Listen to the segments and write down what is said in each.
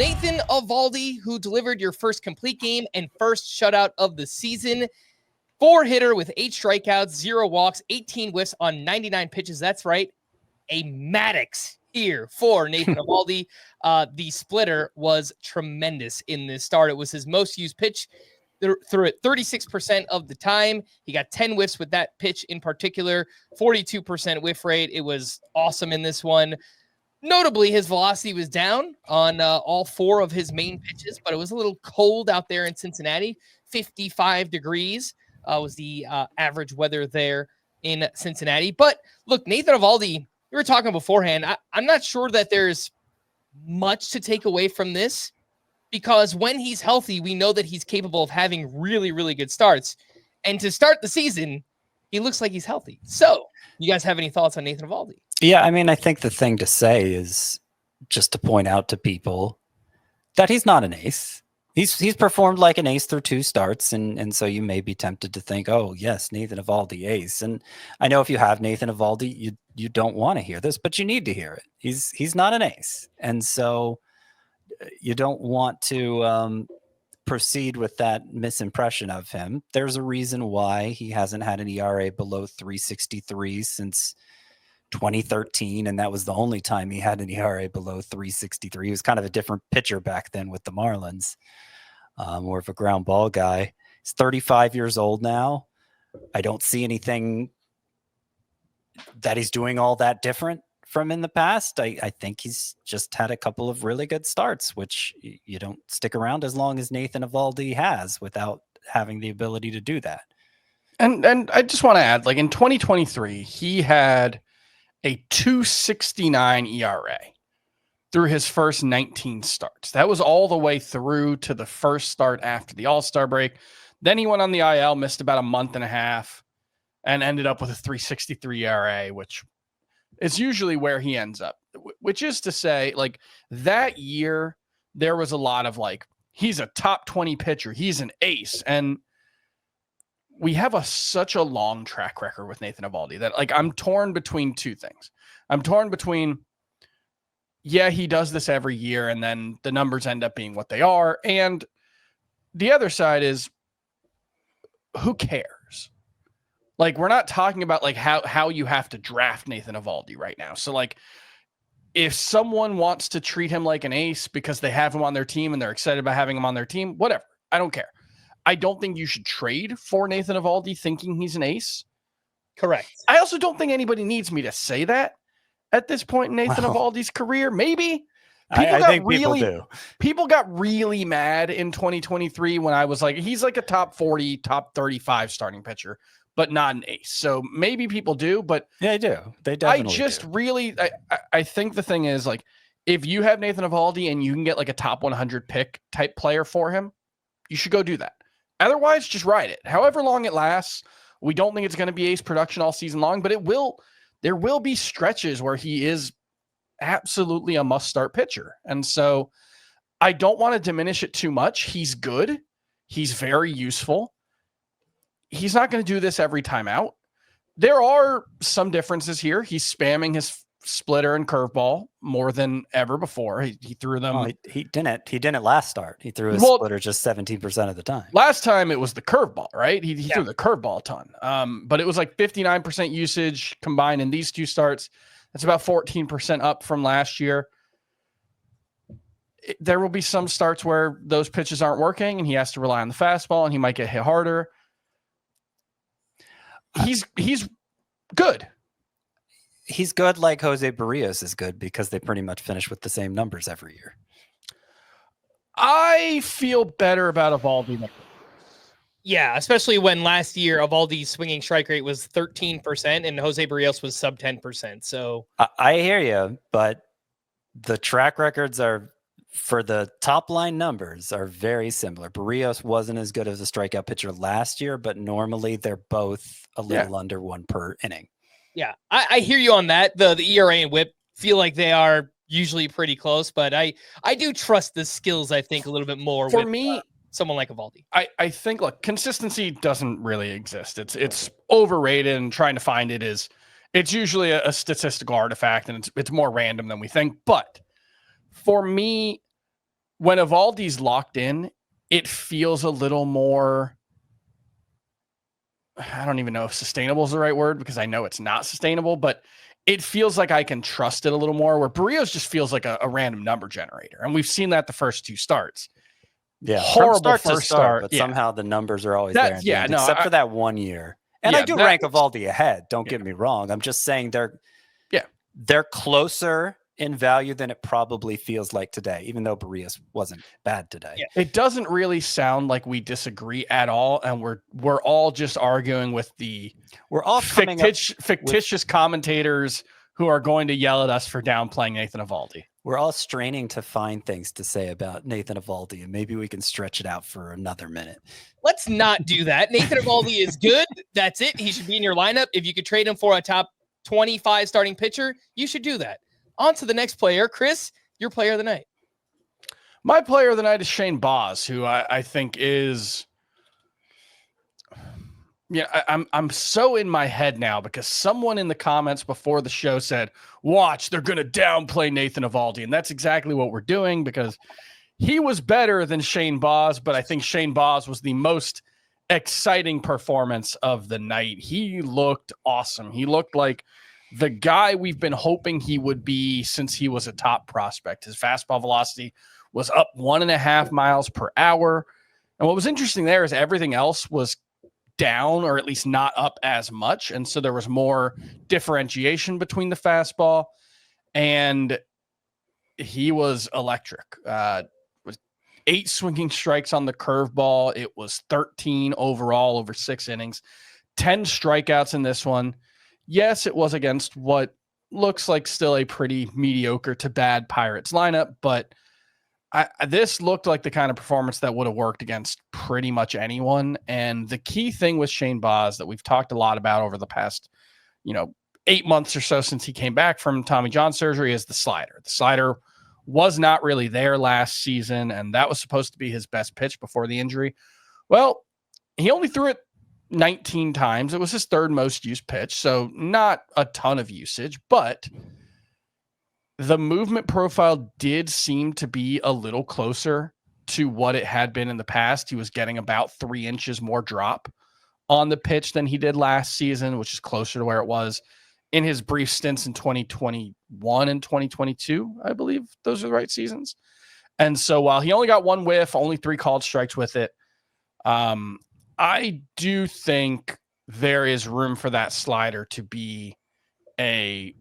Nathan Eovaldi, who delivered your first complete game and first shutout of the season. 4-hitter with 8 strikeouts, 0 walks, 18 whiffs on 99 pitches. That's right, a Maddox here for Nathan Eovaldi. The splitter was tremendous in this start. It was his most used pitch. Threw it 36% of the time. He got 10 whiffs with that pitch in particular, 42% whiff rate. It was awesome in this one. Notably, his velocity was down on all 4 of his main pitches, but it was a little cold out there in Cincinnati. 55 degrees was the average weather there in Cincinnati. But look, Nathan Eovaldi, we were talking beforehand. I'm not sure that there's much to take away from this, because when he's healthy, we know that he's capable of having really, really good starts. And to start the season, he looks like he's healthy. So, you guys have any thoughts on Nathan Eovaldi? Yeah, I mean, I think the thing to say is just to point out to people that he's not an ace. He's performed like an ace through 2 starts, and so you may be tempted to think, oh, yes, Nathan Eovaldi ace. And I know if you have Nathan Eovaldi, you don't want to hear this, but you need to hear it. He's not an ace. And so you don't want to proceed with that misimpression of him. There's a reason why he hasn't had an ERA below 3.63 since 2013, and that was the only time he had an ERA below 3.63. He was kind of a different pitcher back then with the Marlins, more of a ground ball guy. He's 35 years old now. I don't see anything that he's doing all that different from in the past. I think he's just had a couple of really good starts, which you don't stick around as long as Nathan Eovaldi has without having the ability to do that. And I just want to add, like in 2023, he had a 2.69 ERA through his first 19 starts. That was all the way through to the first start after the All-Star break. Then he went on the IL, missed about a month and a half, and ended up with a 3.63 ERA, which is usually where he ends up. Which is to say, like, that year, there was a lot of, like, he's a top 20 pitcher. He's an ace. And we have such a long track record with Nathan Eovaldi that, like, I'm torn between 2 things. I'm torn between, yeah, he does this every year, and then the numbers end up being what they are. And the other side is, who cares? Like, we're not talking about, like, how you have to draft Nathan Eovaldi right now. So, like, if someone wants to treat him like an ace because they have him on their team and they're excited about having him on their team, whatever. I don't care. I don't think you should trade for Nathan Eovaldi thinking he's an ace. Correct. I also don't think anybody needs me to say that at this point in Nathan Eovaldi's career. Maybe. I think people do. People got really mad in 2023 when I was like, he's like a top 40, top 35 starting pitcher, but not an ace. So maybe people do, but yeah, I do. They definitely I think the thing is, like, if you have Nathan Eovaldi and you can get like a top 100 pick type player for him, you should go do that. Otherwise, just ride it. However long it lasts, we don't think it's going to be ace production all season long, but there will be stretches where he is absolutely a must-start pitcher. And so I don't want to diminish it too much. He's good. He's very useful. He's not going to do this every time out. There are some differences here. He's spamming his splitter and curveball more than ever before. He threw them. Oh, he didn't last start. He threw his splitter just 17% of the time. Last time it was the curveball, right? He threw the curveball a ton. But it was like 59% usage combined in these 2 starts. That's about 14% up from last year. There will be some starts where those pitches aren't working and he has to rely on the fastball and he might get hit harder. He's good. He's good like Jose Barrios is good because they pretty much finish with the same numbers every year. I feel better about Eovaldi. Yeah, especially when last year Eovaldi's swinging strike rate was 13% and Jose Barrios was sub 10%. So I hear you, but the track records are, for the top line numbers, are very similar. Barrios wasn't as good as a strikeout pitcher last year, but normally they're both a little under 1 per inning. Yeah, I hear you on that. The ERA and WHIP feel like they are usually pretty close, but I do trust the skills, I think, a little bit more. For me, someone like Eovaldi. I think, look, consistency doesn't really exist. It's overrated, and trying to find it it's usually a statistical artifact, and it's more random than we think. But for me, when Eovaldi's locked in, it feels a little more, I don't even know if sustainable is the right word because I know it's not sustainable, but it feels like I can trust it a little more, where Barrios just feels like a random number generator. And we've seen that the first 2 starts. Yeah, Horrible from first start. but Yeah. somehow the numbers are always there. Yeah, no, except for that 1 year. And I do rank Eovaldi ahead. Don't get me wrong. I'm just saying they're closer in value than it probably feels like today, even though Barrios wasn't bad today. Yeah. It doesn't really sound like we disagree at all, and we're all just arguing with we're all fictitious commentators who are going to yell at us for downplaying Nathan Eovaldi. We're all straining to find things to say about Nathan Eovaldi, and maybe we can stretch it out for another minute. Let's not do that. Nathan Eovaldi is good. That's it. He should be in your lineup. If you could trade him for a top 25 starting pitcher, you should do that. On to the next player. Chris, your player of the night. My player of the night is Shane Baz, who I think is... Yeah, I'm so in my head now because someone in the comments before the show said, watch, they're going to downplay Nathan Eovaldi. And that's exactly what we're doing, because he was better than Shane Baz, but I think Shane Baz was the most exciting performance of the night. He looked awesome. He looked like the guy we've been hoping he would be since he was a top prospect. His fastball velocity was up 1.5 miles per hour. And what was interesting there is everything else was down, or at least not up as much. And so there was more differentiation between the fastball, and he was electric. Was 8 swinging strikes on the curveball. It was 13 overall over 6 innings, 10 strikeouts in this one. Yes, it was against what looks like still a pretty mediocre to bad Pirates lineup, but this looked like the kind of performance that would have worked against pretty much anyone. And the key thing with Shane Baz that we've talked a lot about over the past, 8 months or so since he came back from Tommy John surgery is the slider. The slider was not really there last season, and that was supposed to be his best pitch before the injury. Well, he only threw it 19 times. It was his 3rd most used pitch, so not a ton of usage, but the movement profile did seem to be a little closer to what it had been in the past. He was getting about 3 inches more drop on the pitch than he did last season, which is closer to where it was in his brief stints in 2021 and 2022. I believe those are the right seasons. And so while he only got 1 whiff, only 3 called strikes with it, I do think there is room for that slider to be a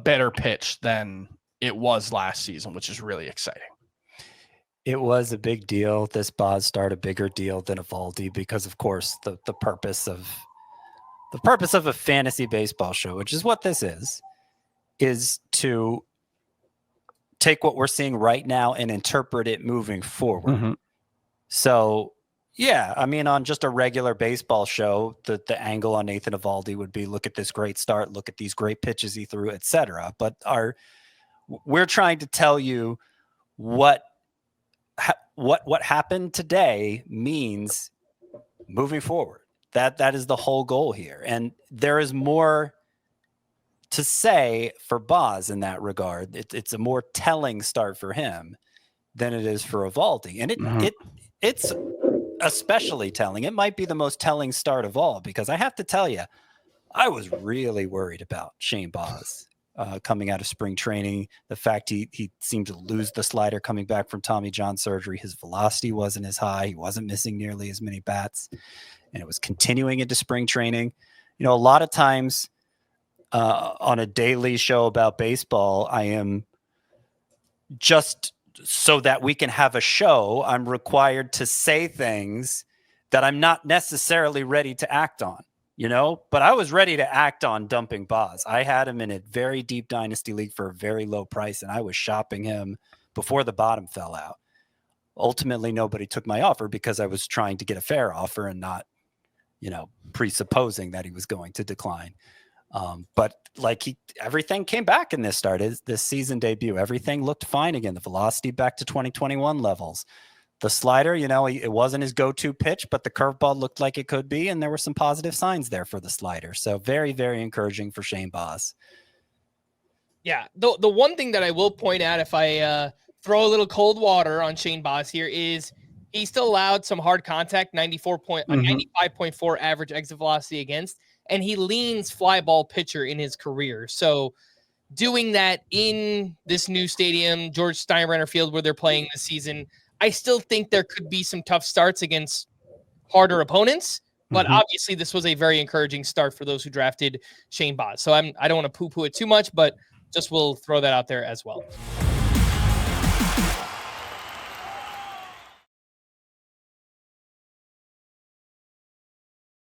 better pitch than it was last season, which is really exciting. It was a big deal. This Baz start a bigger deal than Eovaldi because, of course, the purpose of a fantasy baseball show, which is what this is to take what we're seeing right now and interpret it moving forward. Mm-hmm. So, yeah, I mean, on just a regular baseball show, the angle on Nathan Eovaldi would be, look at this great start, look at these great pitches he threw, etc. But we're trying to tell you what happened today means moving forward. That is the whole goal here. And there is more to say for Baz in that regard. It's a more telling start for him than it is for Eovaldi. And it's especially telling. It might be the most telling start of all, because I have to tell you, I was really worried about Shane Baz coming out of spring training. The fact he seemed to lose the slider coming back from Tommy John surgery. His velocity wasn't as high. He wasn't missing nearly as many bats. And it was continuing into spring training. A lot of times on a daily show about baseball, I am just so that we can have a show, I'm required to say things that I'm not necessarily ready to act on, but I was ready to act on dumping Baz. I had him in a very deep dynasty league for a very low price, and I was shopping him before the bottom fell out. Ultimately, nobody took my offer because I was trying to get a fair offer and not, presupposing that he was going to decline. But everything came back in this start, this season debut. Everything looked fine again. The velocity back to 2021 levels. The slider, it wasn't his go-to pitch, but the curveball looked like it could be, and there were some positive signs there for the slider. So very, very encouraging for Shane Baz. Yeah, the one thing that I will point out, if I throw a little cold water on Shane Baz here is he still allowed some hard contact, 95.4 average exit velocity against, and he leans fly ball pitcher in his career. So doing that in this new stadium, George Steinbrenner Field, where they're playing this season, I still think there could be some tough starts against harder opponents. But obviously, this was a very encouraging start for those who drafted Shane Baz. So I don't want to poo-poo it too much, but just will throw that out there as well.